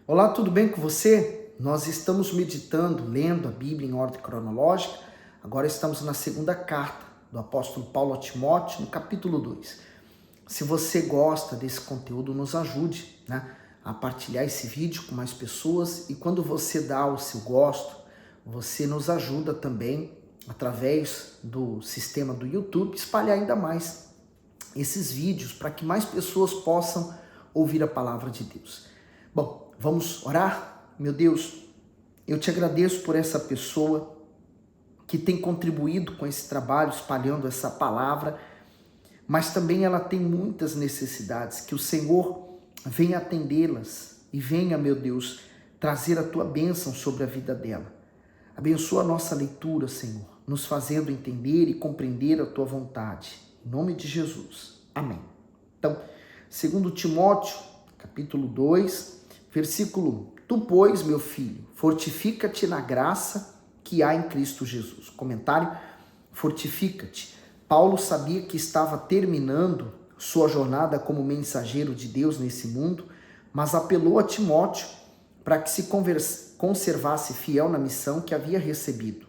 Olá, tudo bem com você? Nós estamos meditando, lendo a Bíblia em ordem cronológica. Agora estamos na segunda carta do apóstolo Paulo a Timóteo, no capítulo 2. Se você gosta desse conteúdo, nos ajude, a partilhar esse vídeo com mais pessoas. E quando você dá o seu gosto, você nos ajuda também, através do sistema do YouTube, espalhar ainda mais esses vídeos para que mais pessoas possam ouvir a palavra de Deus. Bom, vamos orar? Meu Deus, eu te agradeço por essa pessoa que tem contribuído com esse trabalho, espalhando essa palavra, mas também ela tem muitas necessidades, que o Senhor venha atendê-las e venha, meu Deus, trazer a tua bênção sobre a vida dela. Abençoa a nossa leitura, Senhor, nos fazendo entender e compreender a tua vontade. Em nome de Jesus. Amém. Então, 2 Timóteo, capítulo 2, versículo 1. Tu, pois, meu filho, fortifica-te na graça que há em Cristo Jesus. Comentário: fortifica-te. Paulo sabia que estava terminando sua jornada como mensageiro de Deus nesse mundo, mas apelou a Timóteo para que se conservasse fiel na missão que havia recebido.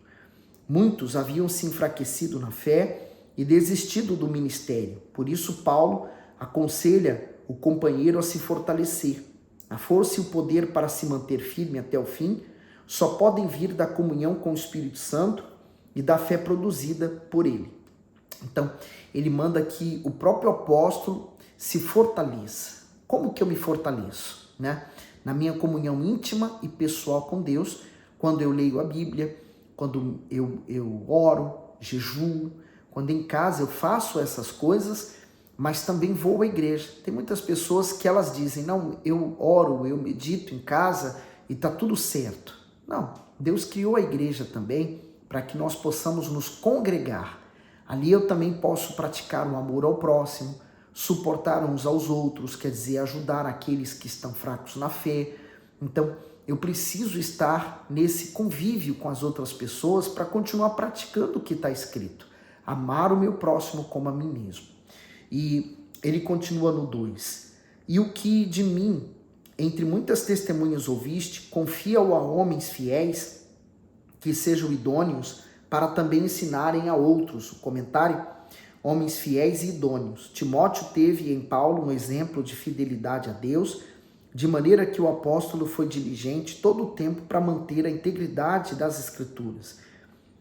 Muitos haviam se enfraquecido na fé e desistido do ministério. Por isso, Paulo aconselha o companheiro a se fortalecer. A força e o poder para se manter firme até o fim só podem vir da comunhão com o Espírito Santo e da fé produzida por ele. Então, ele manda que o próprio apóstolo se fortaleça. Como que eu me fortaleço? Na minha comunhão íntima e pessoal com Deus, quando eu leio a Bíblia, quando eu oro, jejuo, quando em casa eu faço essas coisas, mas também vou à igreja. Tem muitas pessoas que elas dizem, não, eu oro, eu medito em casa e está tudo certo. Não, Deus criou a igreja também para que nós possamos nos congregar. Ali eu também posso praticar o amor ao próximo, suportar uns aos outros, quer dizer, ajudar aqueles que estão fracos na fé. Então, eu preciso estar nesse convívio com as outras pessoas para continuar praticando o que está escrito. Amar o meu próximo como a mim mesmo. E ele continua no 2. E o que de mim, entre muitas testemunhas ouviste, confia-o a homens fiéis, que sejam idôneos, para também ensinarem a outros. O comentário: homens fiéis e idôneos. Timóteo teve em Paulo um exemplo de fidelidade a Deus, de maneira que o apóstolo foi diligente todo o tempo para manter a integridade das Escrituras.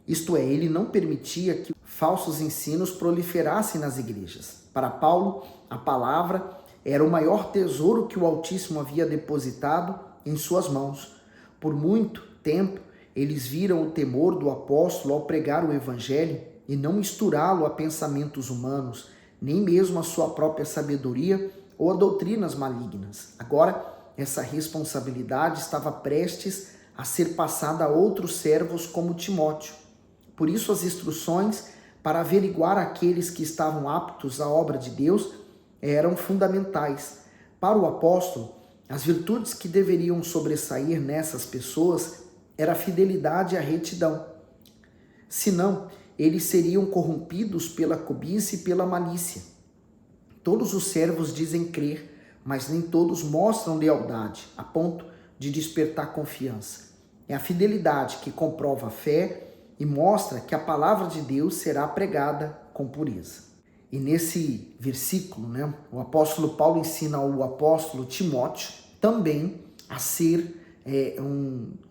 Isto é, ele não permitia que falsos ensinos proliferassem nas igrejas. Para Paulo, a palavra era o maior tesouro que o Altíssimo havia depositado em suas mãos. Por muito tempo, eles viram o temor do apóstolo ao pregar o evangelho e não misturá-lo a pensamentos humanos, nem mesmo a sua própria sabedoria ou a doutrinas malignas. Agora, essa responsabilidade estava prestes a ser passada a outros servos como Timóteo. Por isso, as instruções para averiguar aqueles que estavam aptos à obra de Deus eram fundamentais. Para o apóstolo, as virtudes que deveriam sobressair nessas pessoas era a fidelidade e a retidão. Senão, eles seriam corrompidos pela cobiça e pela malícia. Todos os servos dizem crer, mas nem todos mostram lealdade, a ponto de despertar confiança. É a fidelidade que comprova a fé e mostra que a palavra de Deus será pregada com pureza. E nesse versículo, o apóstolo Paulo ensina ao apóstolo Timóteo também a ser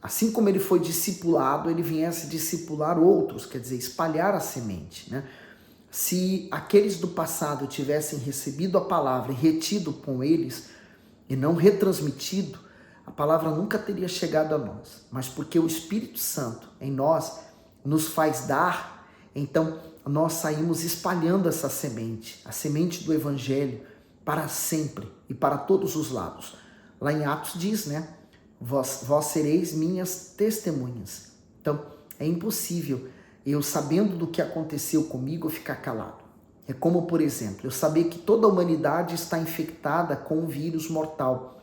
assim como ele foi discipulado, ele viesse discipular outros, quer dizer, espalhar a semente. Se aqueles do passado tivessem recebido a palavra e retido com eles e não retransmitido, a palavra nunca teria chegado a nós. Mas porque o Espírito Santo em nós nos faz dar, então nós saímos espalhando essa semente, a semente do Evangelho, para sempre e para todos os lados. Lá em Atos diz, vós sereis minhas testemunhas. Então, é impossível eu, sabendo do que aconteceu comigo, ficar calado. É como, por exemplo, eu saber que toda a humanidade está infectada com um vírus mortal.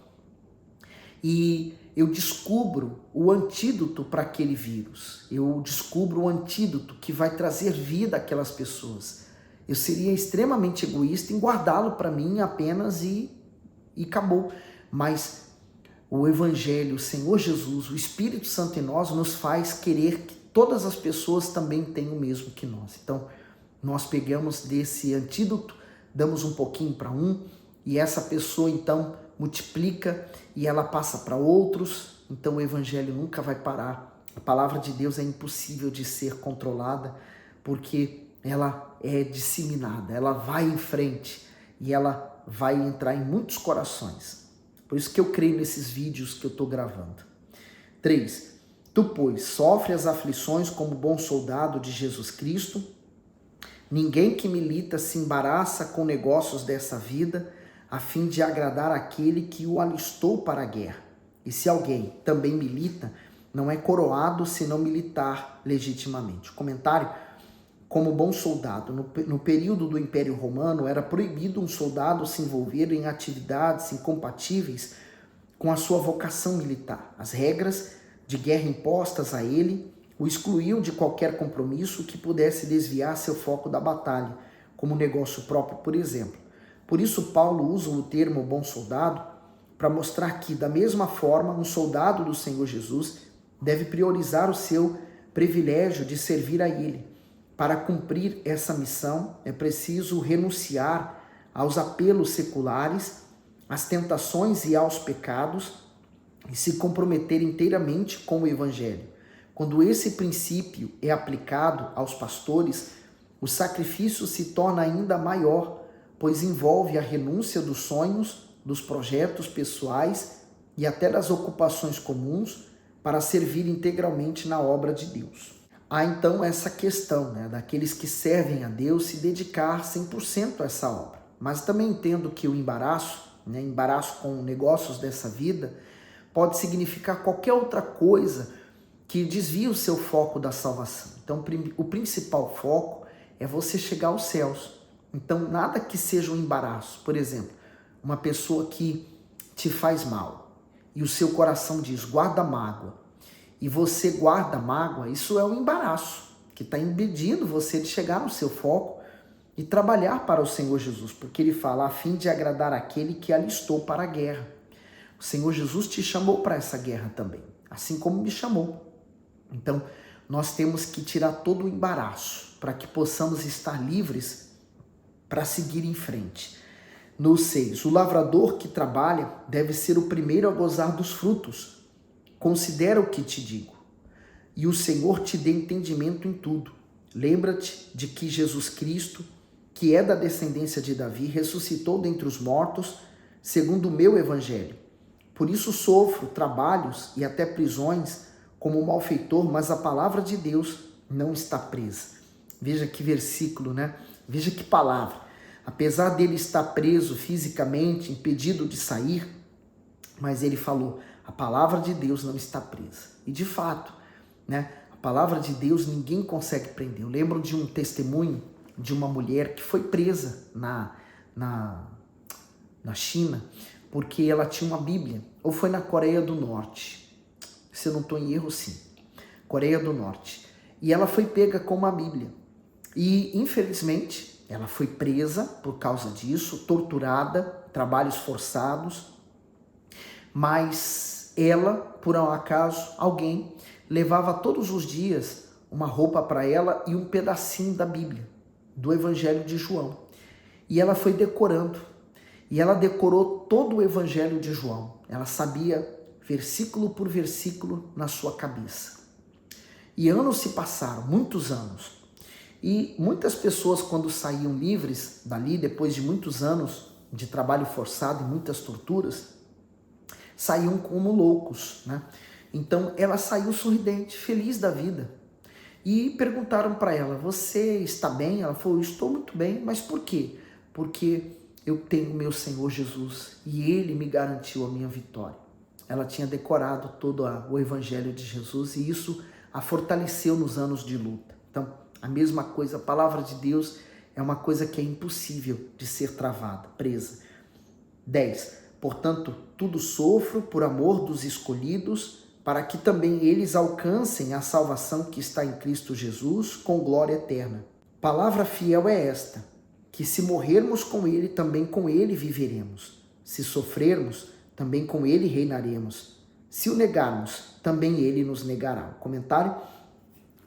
E eu descubro o antídoto para aquele vírus. Eu descubro o antídoto que vai trazer vida àquelas pessoas. Eu seria extremamente egoísta em guardá-lo para mim apenas e acabou. Mas o Evangelho, o Senhor Jesus, o Espírito Santo em nós, nos faz querer que todas as pessoas também tenham o mesmo que nós. Então, nós pegamos desse antídoto, damos um pouquinho para um, e essa pessoa então multiplica e ela passa para outros. Então o Evangelho nunca vai parar. A palavra de Deus é impossível de ser controlada, porque ela é disseminada, ela vai em frente e ela vai entrar em muitos corações. Por isso que eu creio nesses vídeos que eu estou gravando. 3. Tu, pois, sofre as aflições como bom soldado de Jesus Cristo. Ninguém que milita se embaraça com negócios dessa vida, a fim de agradar aquele que o alistou para a guerra. E se alguém também milita, não é coroado se não militar legitimamente. Comentário: como bom soldado, no período do Império Romano, era proibido um soldado se envolver em atividades incompatíveis com a sua vocação militar. As regras de guerra impostas a ele o excluíam de qualquer compromisso que pudesse desviar seu foco da batalha, como negócio próprio, por exemplo. Por isso, Paulo usa o termo bom soldado para mostrar que, da mesma forma, um soldado do Senhor Jesus deve priorizar o seu privilégio de servir a Ele. Para cumprir essa missão, é preciso renunciar aos apelos seculares, às tentações e aos pecados e se comprometer inteiramente com o Evangelho. Quando esse princípio é aplicado aos pastores, o sacrifício se torna ainda maior, pois envolve a renúncia dos sonhos, dos projetos pessoais e até das ocupações comuns para servir integralmente na obra de Deus. Há então essa questão, daqueles que servem a Deus se dedicar 100% a essa obra. Mas também entendo que o embaraço com negócios dessa vida, pode significar qualquer outra coisa que desvia o seu foco da salvação. Então, o principal foco é você chegar aos céus. Então, nada que seja um embaraço. Por exemplo, uma pessoa que te faz mal e o seu coração diz, guarda mágoa, e você guarda mágoa, isso é um embaraço que está impedindo você de chegar no seu foco e trabalhar para o Senhor Jesus, porque ele fala, a fim de agradar aquele que alistou para a guerra. O Senhor Jesus te chamou para essa guerra também, assim como me chamou. Então, nós temos que tirar todo o embaraço para que possamos estar livres para seguir em frente. No 6, o lavrador que trabalha deve ser o primeiro a gozar dos frutos. Considera o que te digo, e o Senhor te dê entendimento em tudo. Lembra-te de que Jesus Cristo, que é da descendência de Davi, ressuscitou dentre os mortos, segundo o meu evangelho. Por isso sofro trabalhos e até prisões como malfeitor, mas a palavra de Deus não está presa. Veja que versículo, Veja que palavra. Apesar dele estar preso fisicamente, impedido de sair, mas ele falou, a palavra de Deus não está presa. E de fato, a palavra de Deus ninguém consegue prender. Eu lembro de um testemunho de uma mulher que foi presa na China, porque ela tinha uma Bíblia, ou foi na Coreia do Norte, se eu não estou em erro, sim, Coreia do Norte, e ela foi pega com uma Bíblia, e infelizmente ela foi presa por causa disso, torturada, trabalhos forçados, mas ela, por um acaso, alguém levava todos os dias uma roupa para ela e um pedacinho da Bíblia, do Evangelho de João, e ela foi decorando. E ela decorou todo o Evangelho de João. Ela sabia versículo por versículo na sua cabeça. E anos se passaram, muitos anos. E muitas pessoas, quando saíam livres dali, depois de muitos anos de trabalho forçado e muitas torturas, saíam como loucos, Então ela saiu sorridente, feliz da vida. E perguntaram para ela, você está bem? Ela falou, estou muito bem, mas por quê? Porque eu tenho meu Senhor Jesus e Ele me garantiu a minha vitória. Ela tinha decorado todo o Evangelho de Jesus e isso a fortaleceu nos anos de luta. Então, a mesma coisa, a palavra de Deus é uma coisa que é impossível de ser travada, presa. 10. Portanto, tudo sofro por amor dos escolhidos, para que também eles alcancem a salvação que está em Cristo Jesus com glória eterna. Palavra fiel é esta, que se morrermos com Ele, também com Ele viveremos. Se sofrermos, também com ele reinaremos. Se o negarmos, também ele nos negará. Comentário: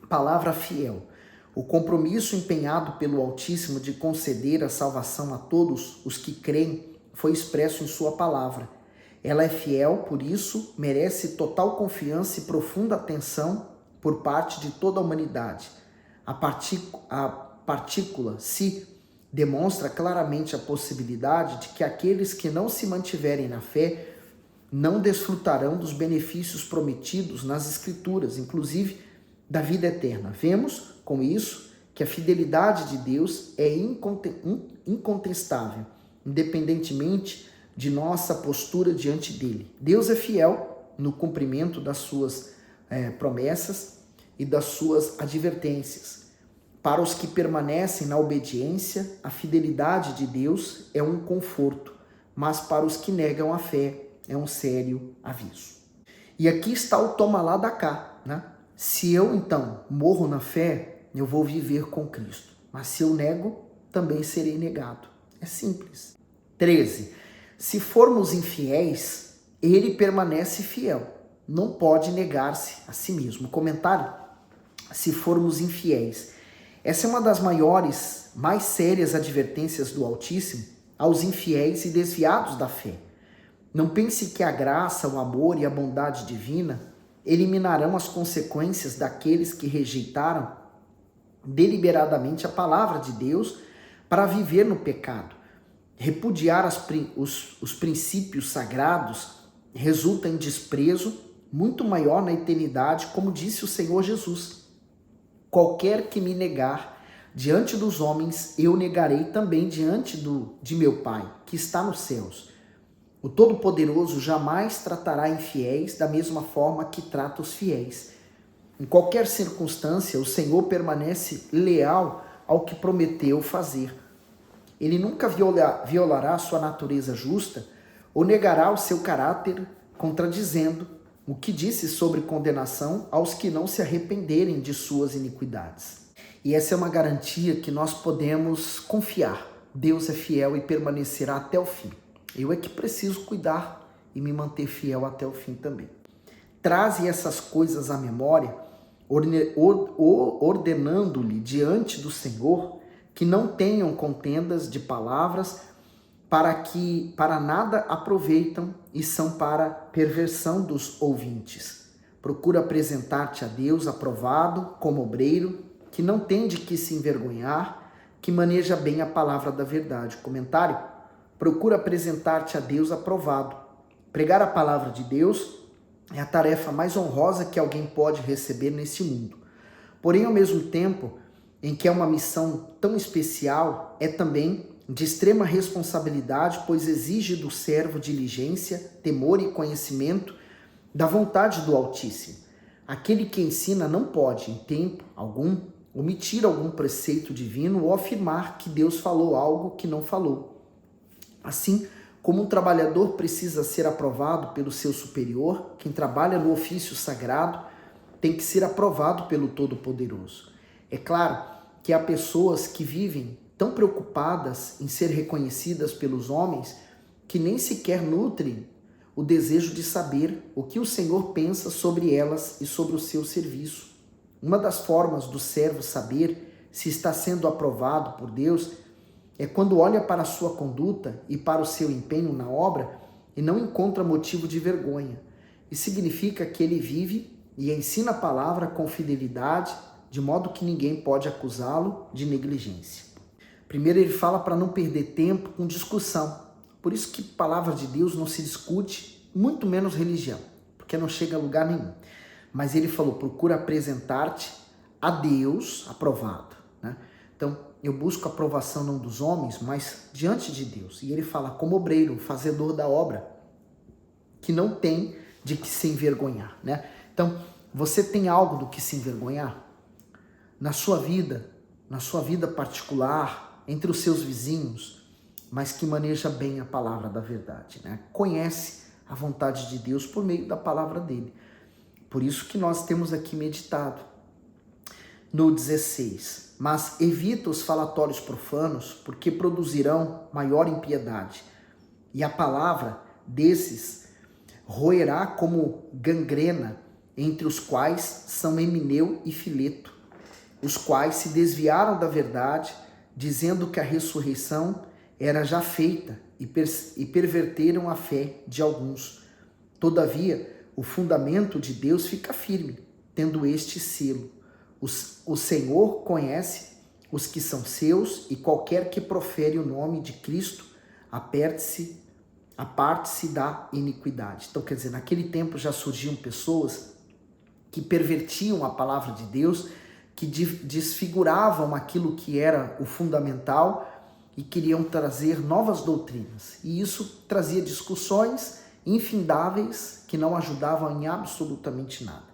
palavra fiel. O compromisso empenhado pelo Altíssimo de conceder a salvação a todos os que creem foi expresso em sua palavra. Ela é fiel, por isso merece total confiança e profunda atenção por parte de toda a humanidade. A partícula se demonstra claramente a possibilidade de que aqueles que não se mantiverem na fé não desfrutarão dos benefícios prometidos nas Escrituras, inclusive da vida eterna. Vemos, com isso, que a fidelidade de Deus é incontestável, independentemente de nossa postura diante dele. Deus é fiel no cumprimento das suas promessas e das suas advertências. Para os que permanecem na obediência, a fidelidade de Deus é um conforto, mas para os que negam a fé, é um sério aviso. E aqui está o toma lá da cá, né? Se eu, então, morro na fé, eu vou viver com Cristo. Mas se eu nego, também serei negado. É simples. 13. Se formos infiéis, ele permanece fiel. Não pode negar-se a si mesmo. Comentário: se formos infiéis. Essa é uma das maiores, mais sérias advertências do Altíssimo aos infiéis e desviados da fé. Não pense que a graça, o amor e a bondade divina eliminarão as consequências daqueles que rejeitaram deliberadamente a palavra de Deus para viver no pecado. Repudiar os princípios sagrados resulta em desprezo muito maior na eternidade, como disse o Senhor Jesus. Qualquer que me negar diante dos homens, eu negarei também diante de meu Pai, que está nos céus. O Todo-Poderoso jamais tratará infiéis da mesma forma que trata os fiéis. Em qualquer circunstância, o Senhor permanece leal ao que prometeu fazer. Ele nunca violará sua natureza justa ou negará o seu caráter, contradizendo o que disse sobre condenação aos que não se arrependerem de suas iniquidades. E essa é uma garantia que nós podemos confiar. Deus é fiel e permanecerá até o fim. Eu é que preciso cuidar e me manter fiel até o fim também. Traze essas coisas à memória, ordenando-lhe diante do Senhor que não tenham contendas de palavras para nada aproveitam e são para perversão dos ouvintes. Procura apresentar-te a Deus aprovado como obreiro, que não tem de que se envergonhar, que maneja bem a palavra da verdade. Comentário: procura apresentar-te a Deus aprovado. Pregar a palavra de Deus é a tarefa mais honrosa que alguém pode receber nesse mundo. Porém, ao mesmo tempo em que é uma missão tão especial, é também de extrema responsabilidade, pois exige do servo diligência, temor e conhecimento da vontade do Altíssimo. Aquele que ensina não pode, em tempo algum, omitir algum preceito divino ou afirmar que Deus falou algo que não falou. Assim como um trabalhador precisa ser aprovado pelo seu superior, quem trabalha no ofício sagrado tem que ser aprovado pelo Todo-Poderoso. É claro que há pessoas que vivem tão preocupadas em ser reconhecidas pelos homens que nem sequer nutrem o desejo de saber o que o Senhor pensa sobre elas e sobre o seu serviço. Uma das formas do servo saber se está sendo aprovado por Deus é quando olha para a sua conduta e para o seu empenho na obra e não encontra motivo de vergonha. Isso significa que ele vive e ensina a palavra com fidelidade, de modo que ninguém pode acusá-lo de negligência. Primeiro ele fala para não perder tempo com discussão. Por isso que palavra de Deus não se discute, muito menos religião, porque não chega a lugar nenhum. Mas ele falou: procura apresentar-te a Deus aprovado, né? Então, eu busco a aprovação não dos homens, mas diante de Deus. E ele fala como obreiro, fazedor da obra, que não tem de que se envergonhar, né? Então, você tem algo do que se envergonhar? Na sua vida particular, entre os seus vizinhos, mas que maneja bem a palavra da verdade, né? Conhece a vontade de Deus por meio da palavra dele. Por isso que nós temos aqui meditado. No 16, mas evita os falatórios profanos, porque produzirão maior impiedade. E a palavra desses roerá como gangrena, entre os quais são Emineu e Fileto, os quais se desviaram da verdade, dizendo que a ressurreição era já feita, e perverteram a fé de alguns. Todavia, o fundamento de Deus fica firme, tendo este selo: o Senhor conhece os que são seus, e qualquer que profere o nome de Cristo, aparte-se da iniquidade. Então, quer dizer, naquele tempo já surgiam pessoas que pervertiam a palavra de Deus, que desfiguravam aquilo que era o fundamental e queriam trazer novas doutrinas. E isso trazia discussões infindáveis que não ajudavam em absolutamente nada.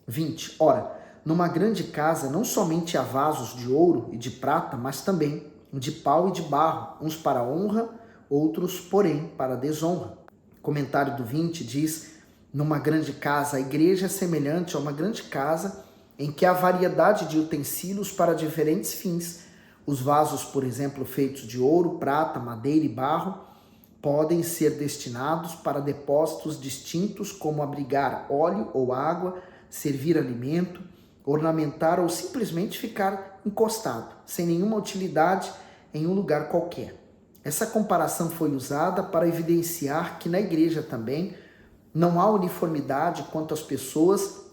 20. Ora, numa grande casa não somente há vasos de ouro e de prata, mas também de pau e de barro, uns para honra, outros, porém, para desonra. Comentário do 20 diz: numa grande casa, a igreja é semelhante a uma grande casa em que há variedade de utensílios para diferentes fins. Os vasos, por exemplo, feitos de ouro, prata, madeira e barro, podem ser destinados para depósitos distintos, como abrigar óleo ou água, servir alimento, ornamentar ou simplesmente ficar encostado, sem nenhuma utilidade em um lugar qualquer. Essa comparação foi usada para evidenciar que na igreja também não há uniformidade quanto às pessoas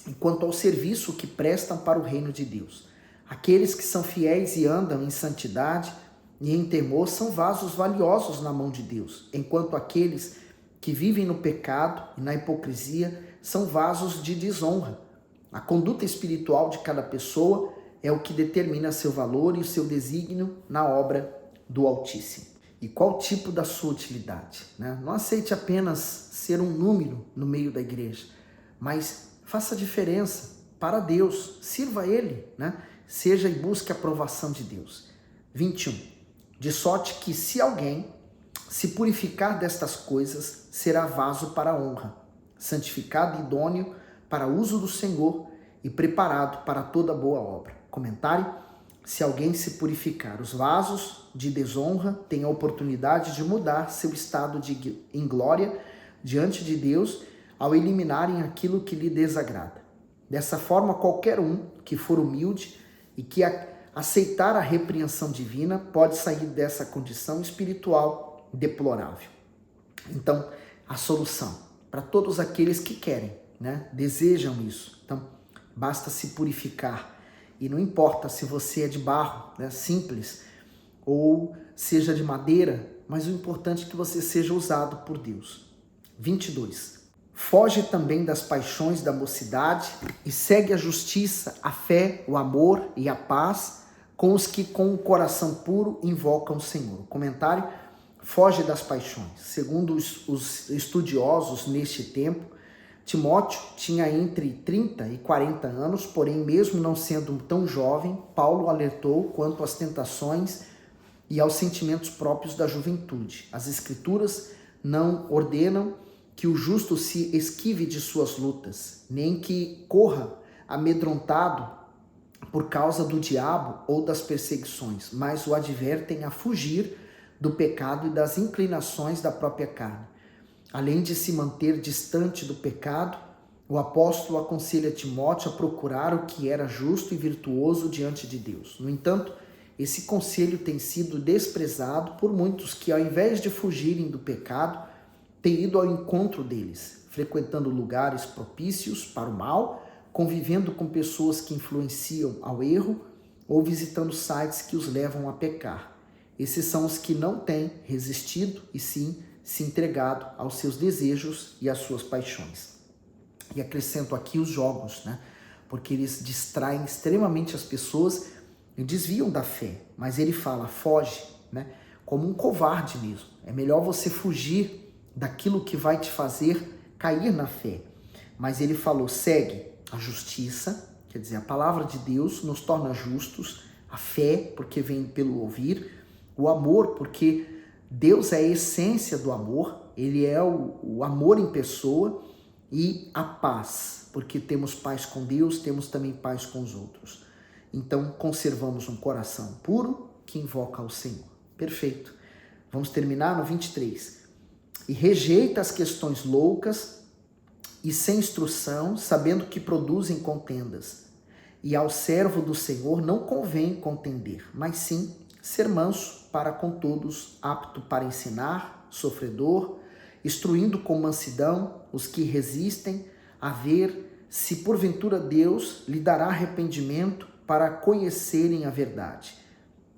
e quanto ao serviço que prestam para o reino de Deus. Aqueles que são fiéis e andam em santidade e em temor são vasos valiosos na mão de Deus, enquanto aqueles que vivem no pecado e na hipocrisia são vasos de desonra. A conduta espiritual de cada pessoa é o que determina seu valor e o seu desígnio na obra do Altíssimo. E qual tipo da sua utilidade, né? Não aceite apenas ser um número no meio da igreja, mas faça diferença para Deus, sirva a Ele, né? Seja e busque a aprovação de Deus. 21. De sorte que se alguém se purificar destas coisas, será vaso para honra, santificado e idôneo para uso do Senhor e preparado para toda boa obra. Comentário: se alguém se purificar, os vasos de desonra têm a oportunidade de mudar seu estado de inglória diante de Deus ao eliminarem aquilo que lhe desagrada. Dessa forma, qualquer um que for humilde e que aceitar a repreensão divina pode sair dessa condição espiritual deplorável. Então, a solução para todos aqueles que querem, né, desejam isso. Então, basta se purificar. E não importa se você é de barro, né, simples, ou seja de madeira, mas o importante é que você seja usado por Deus. 22. Foge também das paixões da mocidade e segue a justiça, a fé, o amor e a paz com os que com o coração puro invocam o Senhor. O comentário: foge das paixões. Segundo os estudiosos neste tempo, Timóteo tinha entre 30 e 40 anos, porém, mesmo não sendo tão jovem, Paulo alertou quanto às tentações e aos sentimentos próprios da juventude. As Escrituras não ordenam que o justo se esquive de suas lutas, nem que corra amedrontado por causa do diabo ou das perseguições, mas o advertem a fugir do pecado e das inclinações da própria carne. Além de se manter distante do pecado, o apóstolo aconselha Timóteo a procurar o que era justo e virtuoso diante de Deus. No entanto, esse conselho tem sido desprezado por muitos que, ao invés de fugirem do pecado, têm ido ao encontro deles, frequentando lugares propícios para o mal, convivendo com pessoas que influenciam ao erro ou visitando sites que os levam a pecar. Esses são os que não têm resistido e sim se entregado aos seus desejos e às suas paixões. E acrescento aqui os jogos, né? Porque eles distraem extremamente as pessoas e desviam da fé. Mas ele fala, foge, né? Como um covarde mesmo. É melhor você fugir daquilo que vai te fazer cair na fé. Mas ele falou, segue a justiça, quer dizer, a palavra de Deus nos torna justos, a fé, porque vem pelo ouvir, o amor, porque Deus é a essência do amor, ele é o amor em pessoa, e a paz, porque temos paz com Deus, temos também paz com os outros. Então, conservamos um coração puro que invoca ao Senhor. Perfeito. Vamos terminar no 23. e rejeita as questões loucas e sem instrução, sabendo que produzem contendas. E ao servo do Senhor não convém contender, mas sim ser manso para com todos, apto para ensinar, sofredor, instruindo com mansidão os que resistem, a ver se porventura Deus lhe dará arrependimento para conhecerem a verdade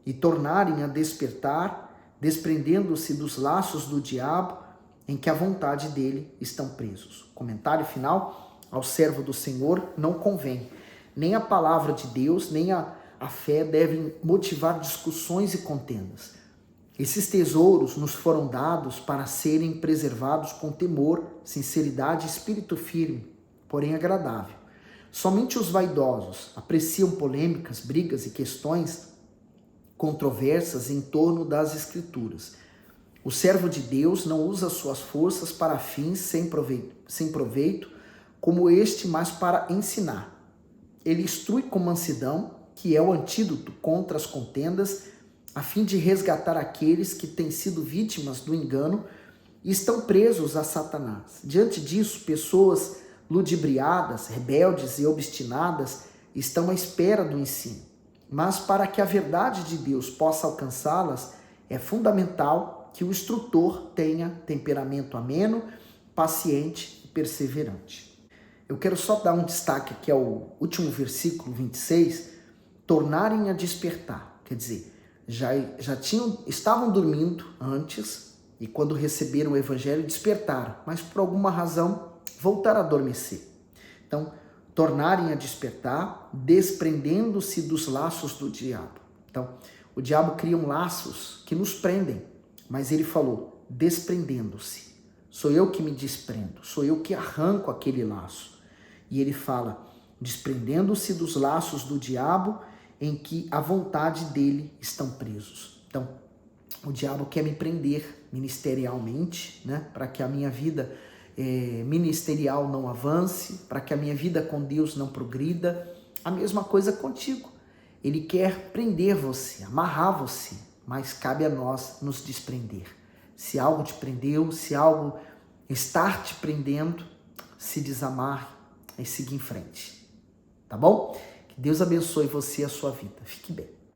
e tornarem a despertar, desprendendo-se dos laços do diabo em que a vontade dele estão presos. Comentário final: ao servo do Senhor não convém. Nem a palavra de Deus, nem a fé devem motivar discussões e contendas. Esses tesouros nos foram dados para serem preservados com temor, sinceridade e espírito firme, porém agradável. Somente os vaidosos apreciam polêmicas, brigas e questões controversas em torno das Escrituras. O servo de Deus não usa suas forças para fins sem proveito, como este, mas para ensinar. Ele instrui com mansidão, que é o antídoto contra as contendas, a fim de resgatar aqueles que têm sido vítimas do engano e estão presos a Satanás. Diante disso, pessoas ludibriadas, rebeldes e obstinadas estão à espera do ensino. Mas para que a verdade de Deus possa alcançá-las, é fundamental que o instrutor tenha temperamento ameno, paciente e perseverante. Eu quero só dar um destaque aqui ao último versículo 26, tornarem a despertar. Quer dizer, estavam dormindo antes e quando receberam o evangelho despertaram, mas por alguma razão voltaram a adormecer. Então, tornarem a despertar, desprendendo-se dos laços do diabo. Então, o diabo cria laços que nos prendem, mas ele falou, desprendendo-se. Sou eu que me desprendo, sou eu que arranco aquele laço. E ele fala, desprendendo-se dos laços do diabo em que a vontade dele estão presos. Então, o diabo quer me prender ministerialmente, né, para que a minha vida ministerial não avance, para que a minha vida com Deus não progrida. A mesma coisa contigo. Ele quer prender você, amarrar você, mas cabe a nós nos desprender. Se algo te prendeu, se algo está te prendendo, se desamarre e siga em frente. Tá bom? Que Deus abençoe você e a sua vida. Fique bem.